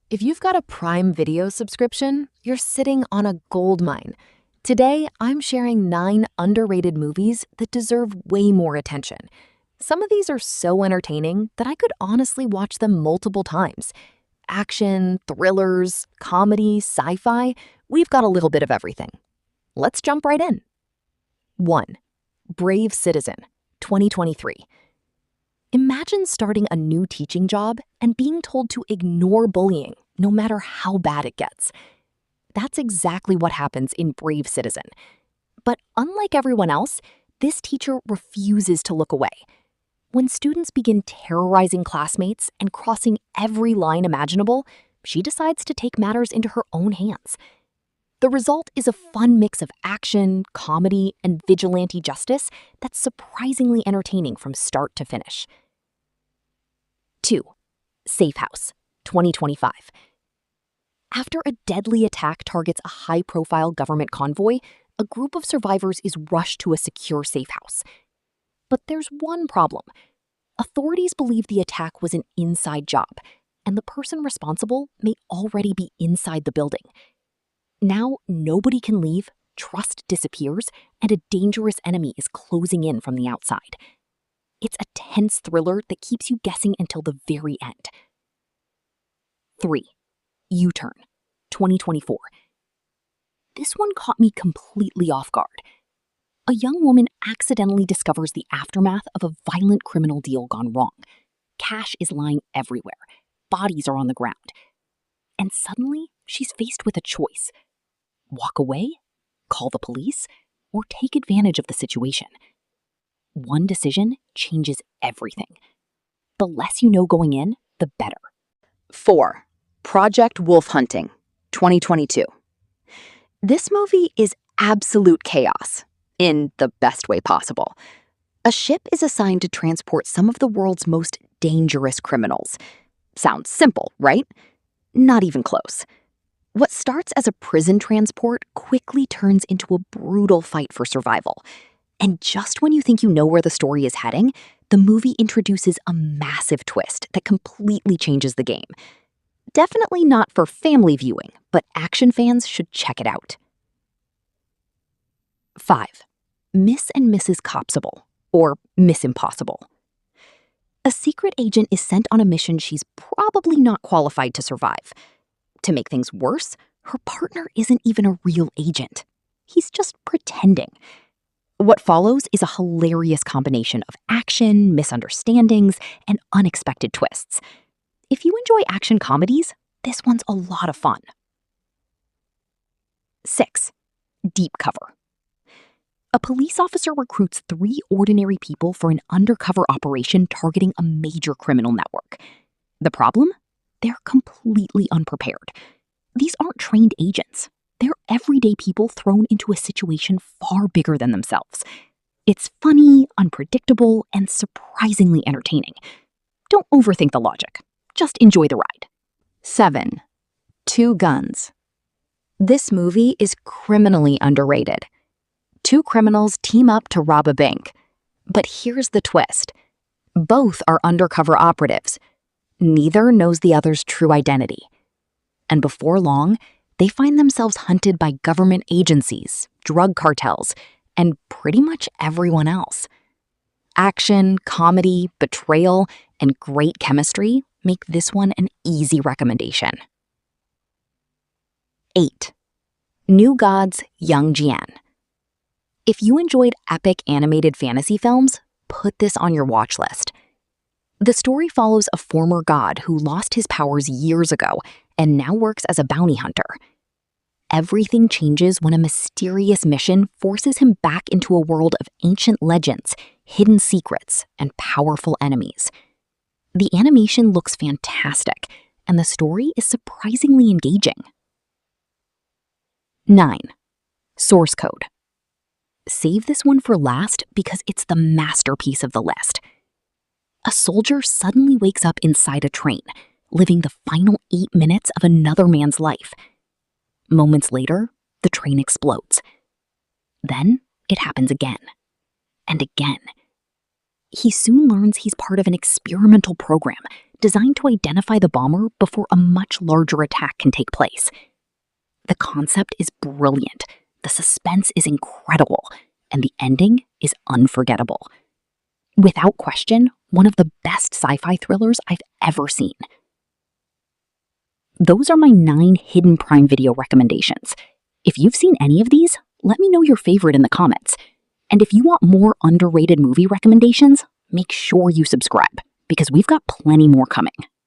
If you've got a Prime Video subscription, you're sitting on a gold mine. Today, I'm sharing 9 underrated movies that deserve way more attention. Some of these are so entertaining that I could honestly watch them multiple times. Action, thrillers, comedy, sci-fi, we've got a little bit of everything. Let's jump right in. 1. Brave Citizen, 2023. Imagine starting a new teaching job and being told to ignore bullying, no matter how bad it gets. That's exactly what happens in Brave Citizen. But unlike everyone else, this teacher refuses to look away. When students begin terrorizing classmates and crossing every line imaginable, she decides to take matters into her own hands. The result is a fun mix of action, comedy, and vigilante justice that's surprisingly entertaining from start to finish. 2. Safe House, 2025. After a deadly attack targets a high-profile government convoy, a group of survivors is rushed to a secure safe house. But there's one problem. Authorities believe the attack was an inside job, and the person responsible may already be inside the building. Now, nobody can leave, trust disappears, and a dangerous enemy is closing in from the outside. It's a tense thriller that keeps you guessing until the very end. 3. U-Turn, 2024. This one caught me completely off guard. A young woman accidentally discovers the aftermath of a violent criminal deal gone wrong. Cash is lying everywhere. Bodies are on the ground. And suddenly, she's faced with a choice. Walk away, call the police, or take advantage of the situation. One decision changes everything. The less you know going in, the better. 4. Project Wolf Hunting, 2022. This movie is absolute chaos, in the best way possible. A ship is assigned to transport some of the world's most dangerous criminals. Sounds simple, right? Not even close. What starts as a prison transport quickly turns into a brutal fight for survival. And just when you think you know where the story is heading, the movie introduces a massive twist that completely changes the game. Definitely not for family viewing, but action fans should check it out. 5. Miss and Mrs. Copsible, or Miss Impossible. A secret agent is sent on a mission she's probably not qualified to survive. To make things worse, her partner isn't even a real agent. He's just pretending. What follows is a hilarious combination of action, misunderstandings, and unexpected twists. If you enjoy action comedies, this one's a lot of fun. 6. Deep Cover. A police officer recruits 3 ordinary people for an undercover operation targeting a major criminal network. The problem? They're completely unprepared. These aren't trained agents. They're everyday people thrown into a situation far bigger than themselves. It's funny, unpredictable, and surprisingly entertaining. Don't overthink the logic. Just enjoy the ride. 7. Two Guns. This movie is criminally underrated. 2 criminals team up to rob a bank. But here's the twist. Both are undercover operatives. Neither knows the other's true identity. And before long, they find themselves hunted by government agencies, drug cartels, and pretty much everyone else. Action, comedy, betrayal, and great chemistry make this one an easy recommendation. 8. New Gods, Young Jian. If you enjoyed epic animated fantasy films, put this on your watch list. The story follows a former god who lost his powers years ago and now works as a bounty hunter. Everything changes when a mysterious mission forces him back into a world of ancient legends, hidden secrets, and powerful enemies. The animation looks fantastic, and the story is surprisingly engaging. 9. Source Code. Save this one for last because it's the masterpiece of the list. A soldier suddenly wakes up inside a train, living the final 8 minutes of another man's life. Moments later, the train explodes. Then it happens again and again. He soon learns he's part of an experimental program designed to identify the bomber before a much larger attack can take place. The concept is brilliant, the suspense is incredible, and the ending is unforgettable. Without question, one of the best sci-fi thrillers I've ever seen. Those are my 9 hidden Prime Video recommendations. If you've seen any of these, let me know your favorite in the comments. And if you want more underrated movie recommendations, make sure you subscribe, because we've got plenty more coming.